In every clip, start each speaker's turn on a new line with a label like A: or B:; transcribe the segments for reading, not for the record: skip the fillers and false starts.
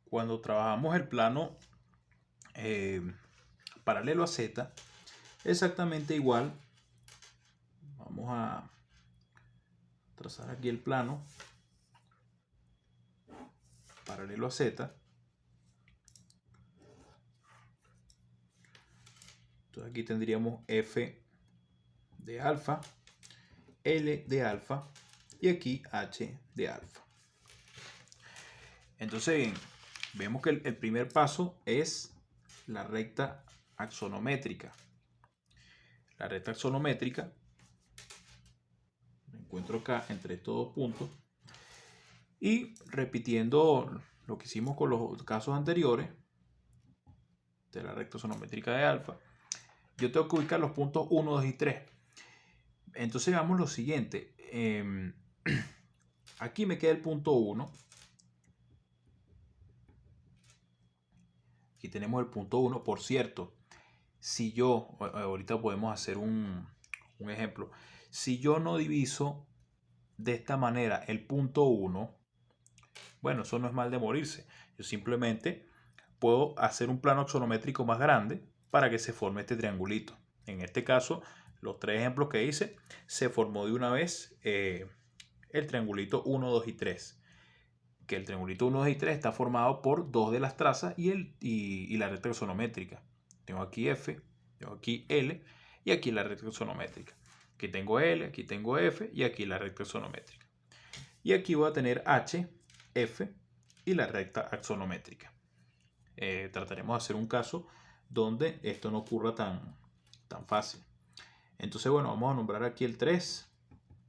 A: cuando trabajamos el plano paralelo a Z, exactamente igual. Vamos a trazar aquí el plano paralelo a Z. Entonces aquí tendríamos F de alfa, L de alfa y aquí H de alfa. Entonces bien, vemos que el primer paso es la recta axonométrica. La recta axonométrica la encuentro acá entre estos dos puntos. Y repitiendo lo que hicimos con los casos anteriores de la recta axonométrica de alfa, yo tengo que ubicar los puntos 1, 2 y 3. Entonces veamos lo siguiente. Aquí me queda el punto 1. Aquí tenemos el punto 1. Por cierto, si yo, ahorita podemos hacer un ejemplo. Si yo no diviso de esta manera el punto 1, bueno, eso no es mal de morirse. Yo simplemente puedo hacer un plano axonométrico más grande para que se forme este triangulito. En este caso, los tres ejemplos que hice, se formó de una vez el triangulito 1, 2 y 3. Que el triangulito 1, 2 y 3 está formado por dos de las trazas y la recta axonométrica. Tengo aquí F, tengo aquí L y aquí la recta axonométrica. Aquí tengo L, aquí tengo F y aquí la recta axonométrica. Y aquí voy a tener H, F y la recta axonométrica. Trataremos de hacer un caso donde esto no ocurra tan fácil. Entonces, bueno, vamos a nombrar aquí el 3,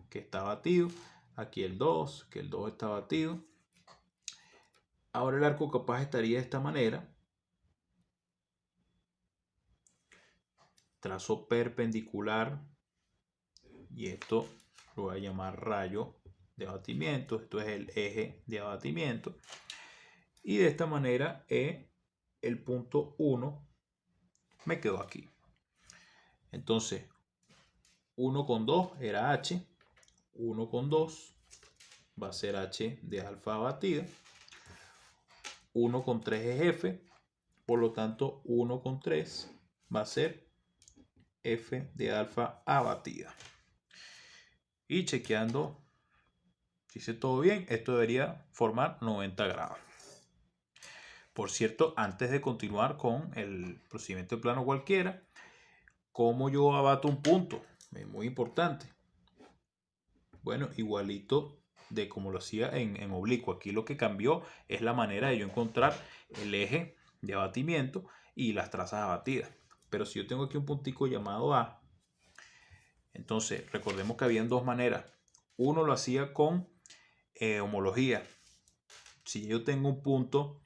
A: que está batido. Aquí el 2, que el 2 está batido. Ahora el arco capaz estaría de esta manera. Trazo perpendicular. Y esto lo voy a llamar rayo de abatimiento. Esto es el eje de abatimiento. Y de esta manera el punto 1 me quedó aquí. Entonces, 1 con 2 era H. 1 con 2 va a ser H de alfa abatida. 1 con 3 es F. Por lo tanto, 1 con 3 va a ser F de alfa abatida. Y chequeando si hice todo bien, esto debería formar 90 grados. Por cierto, antes de continuar con el procedimiento de plano cualquiera, ¿cómo yo abato un punto? Es muy importante. Bueno, igualito de como lo hacía en oblicuo. Aquí lo que cambió es la manera de yo encontrar el eje de abatimiento y las trazas abatidas. Pero si yo tengo aquí un puntico llamado A, entonces recordemos que habían dos maneras. Uno lo hacía con homología. Si yo tengo un punto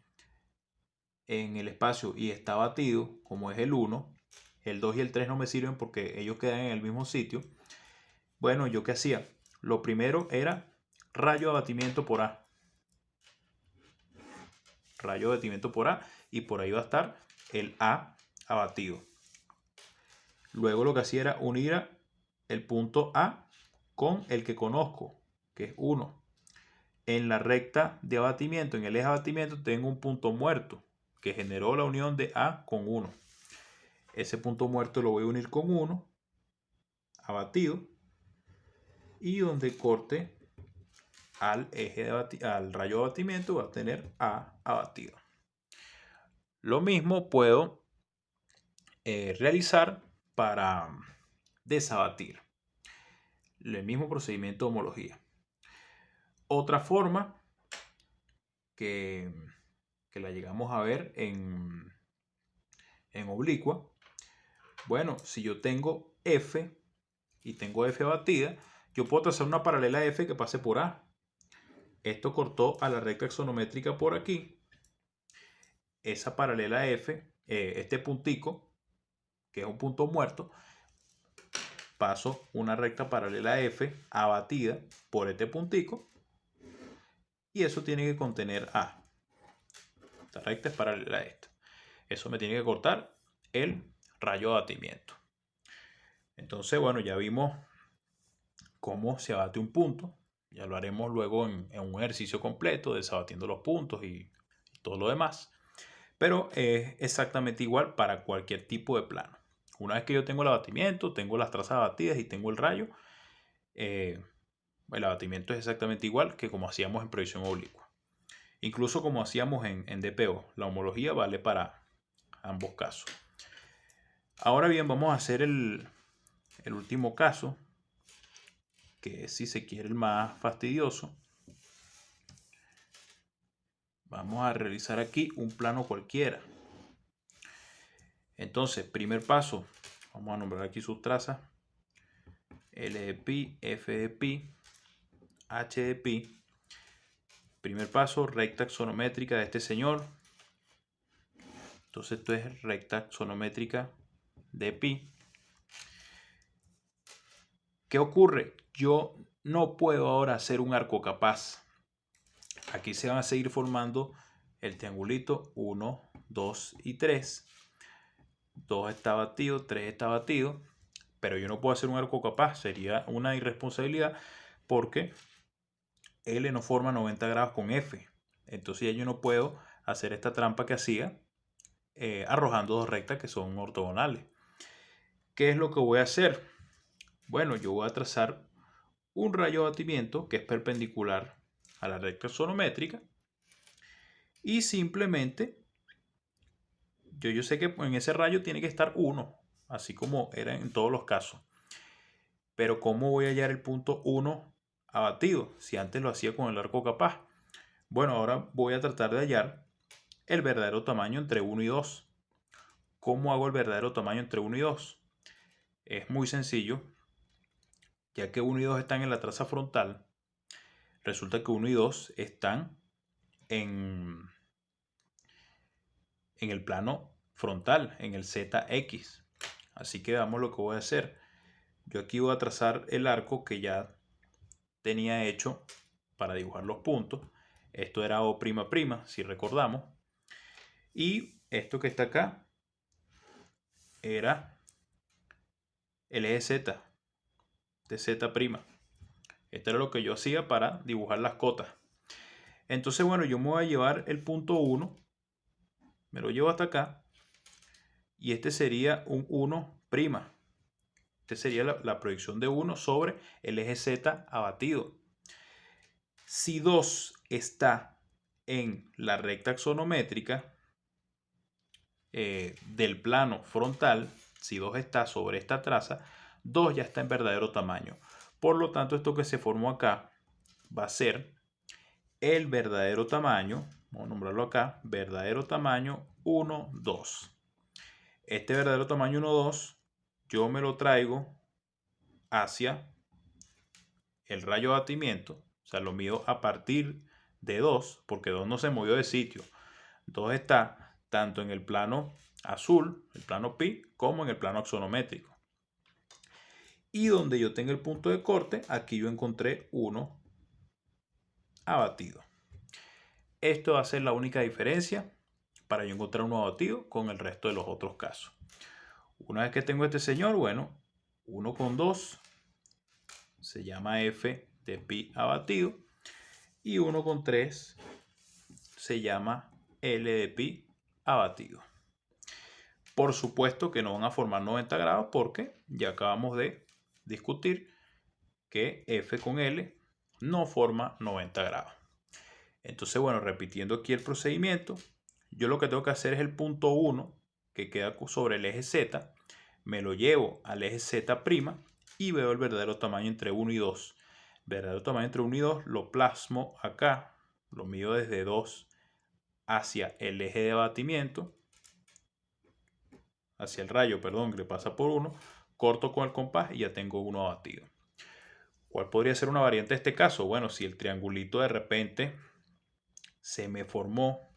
A: en el espacio y está batido, como es el 1, el 2 y el 3 no me sirven porque ellos quedan en el mismo sitio. Bueno, ¿yo qué hacía? Lo primero era rayo de abatimiento por A. Rayo de abatimiento por A y por ahí va a estar el A abatido. Luego lo que hacía era unir el punto A con el que conozco, que es 1. En la recta de abatimiento, en el eje de abatimiento, tengo un punto muerto que generó la unión de A con 1. Ese punto muerto lo voy a unir con 1, abatido, y donde corte al eje al rayo de abatimiento va a tener A abatido. Lo mismo puedo realizar para desabatir. El mismo procedimiento de homología. Otra forma que la llegamos a ver en oblicua. Bueno, si yo tengo F y tengo F batida, yo puedo trazar una paralela F que pase por A. Esto cortó a la recta axonométrica por aquí. Esa paralela F, este puntico, que es un punto muerto, paso una recta paralela F abatida por este puntico y eso tiene que contener A. Esta recta es paralela a esta. Eso me tiene que cortar el rayo de abatimiento. Entonces, bueno, ya vimos cómo se abate un punto. Ya lo haremos luego en un ejercicio completo, desabatiendo los puntos y todo lo demás. Pero es exactamente igual para cualquier tipo de plano. Una vez que yo tengo el abatimiento, tengo las trazas abatidas y tengo el rayo, el abatimiento es exactamente igual que como hacíamos en proyección oblicua. Incluso como hacíamos en DPO, la homología vale para ambos casos. Ahora bien, vamos a hacer el último caso, que es, si se quiere, el más fastidioso. Vamos a realizar aquí un plano cualquiera. Entonces, primer paso, vamos a nombrar aquí sus trazas. L de pi, F de pi, H de pi. Primer paso, recta axonométrica de este señor. Entonces esto es recta axonométrica de pi. ¿Qué ocurre? Yo no puedo ahora hacer un arco capaz. Aquí se van a seguir formando el triangulito 1, 2 y 3. 2 está batido, 3 está batido. Pero yo no puedo hacer un arco capaz. Sería una irresponsabilidad porque L no forma 90 grados con F. Entonces ya yo no puedo hacer esta trampa que hacía arrojando dos rectas que son ortogonales. ¿Qué es lo que voy a hacer? Bueno, yo voy a trazar un rayo de abatimiento que es perpendicular a la recta axonométrica y simplemente yo sé que en ese rayo tiene que estar 1, así como era en todos los casos. Pero ¿cómo voy a hallar el punto 1 abatido si antes lo hacía con el arco capaz? Bueno, ahora voy a tratar de hallar el verdadero tamaño entre 1 y 2. ¿Cómo hago el verdadero tamaño entre 1 y 2? Es muy sencillo, ya que 1 y 2 están en la traza frontal. Resulta que 1 y 2 están en el plano frontal, en el ZX. Así que veamos lo que voy a hacer. Yo aquí voy a trazar el arco que ya tenía hecho para dibujar los puntos. Esto era O'', si recordamos. Y esto que está acá era el eje Z de Z'. Esto era lo que yo hacía para dibujar las cotas. Entonces, bueno, yo me voy a llevar el punto 1, me lo llevo hasta acá, y este sería un 1'. Este sería la proyección de 1 sobre el eje Z abatido. Si 2 está en la recta axonométrica del plano frontal, si 2 está sobre esta traza, 2 ya está en verdadero tamaño. Por lo tanto, esto que se formó acá va a ser el verdadero tamaño, vamos a nombrarlo acá, verdadero tamaño 1, 2. Este verdadero tamaño 1, 2, yo me lo traigo hacia el rayo de abatimiento, o sea, lo mido a partir de 2, porque 2 no se movió de sitio. 2 está tanto en el plano azul, el plano pi, como en el plano axonométrico. Y donde yo tenga el punto de corte, aquí yo encontré 1 abatido. Esto va a ser la única diferencia para yo encontrar uno abatido con el resto de los otros casos. Una vez que tengo este señor, bueno, 1 con 2 se llama F de pi abatido y 1 con 3 se llama L de pi abatido. Por supuesto que no van a formar 90 grados porque ya acabamos de discutir que F con L no forma 90 grados. Entonces, bueno, repitiendo aquí el procedimiento, yo lo que tengo que hacer es el punto 1 que queda sobre el eje Z, me lo llevo al eje Z' y veo el verdadero tamaño entre 1 y 2. Verdadero tamaño entre 1 y 2 lo plasmo acá, lo mido desde 2 hacia el eje de abatimiento, hacia el rayo, perdón, que le pasa por 1, corto con el compás y ya tengo 1 abatido. ¿Cuál podría ser una variante de este caso? Bueno, si el triangulito de repente se me formó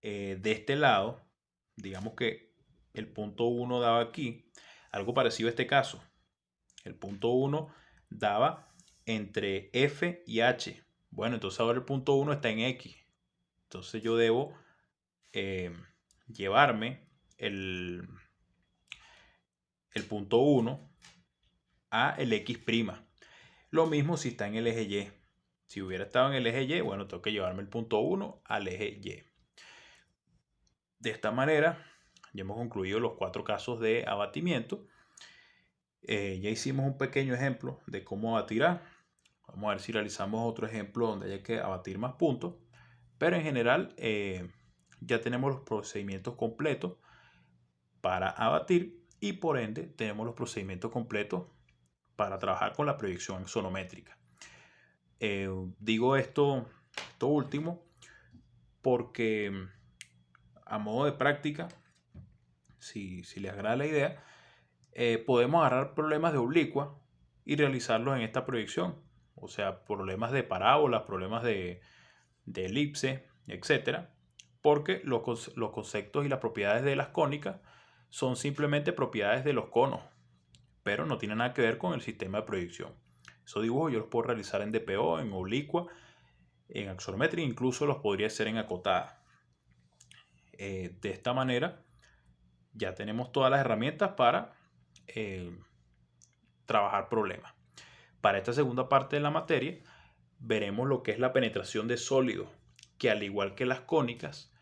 A: de este lado, digamos que el punto 1 daba aquí, algo parecido a este caso. El punto 1 daba entre F y H. Bueno, entonces ahora el punto 1 está en X. Entonces yo debo llevarme el punto 1 a el X'. Lo mismo si está en el eje Y. Si hubiera estado en el eje Y, bueno, tengo que llevarme el punto 1 al eje Y. De esta manera, ya hemos concluido los 4 casos de abatimiento. Ya hicimos un pequeño ejemplo de cómo abatir A. Vamos a ver si realizamos otro ejemplo donde haya que abatir más puntos. Pero en general ya tenemos los procedimientos completos para abatir y por ende tenemos los procedimientos completos para trabajar con la proyección axonométrica. Digo esto último porque a modo de práctica, si les agrada la idea, podemos agarrar problemas de oblicua y realizarlos en esta proyección. O sea, problemas de parábolas, problemas de elipse, etc. Porque los conceptos y las propiedades de las cónicas son simplemente propiedades de los conos, pero no tienen nada que ver con el sistema de proyección. Esos dibujos yo los puedo realizar en DPO, en oblicua, en axonometría, incluso los podría hacer en acotada. De esta manera ya tenemos todas las herramientas para trabajar problemas. Para esta segunda parte de la materia veremos lo que es la penetración de sólidos, que al igual que las cónicas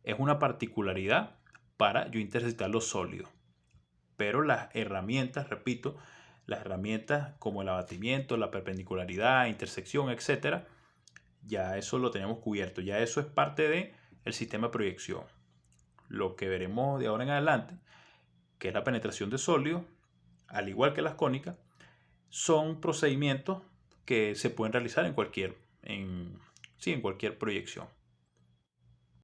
A: es una particularidad para yo interceptar los sólidos. Pero las herramientas, repito, las herramientas como el abatimiento, la perpendicularidad, intersección, etc., ya eso lo tenemos cubierto, ya eso es parte del sistema de proyección. Lo que veremos de ahora en adelante, que es la penetración de sólidos, al igual que las cónicas, son procedimientos que se pueden realizar en cualquier proyección.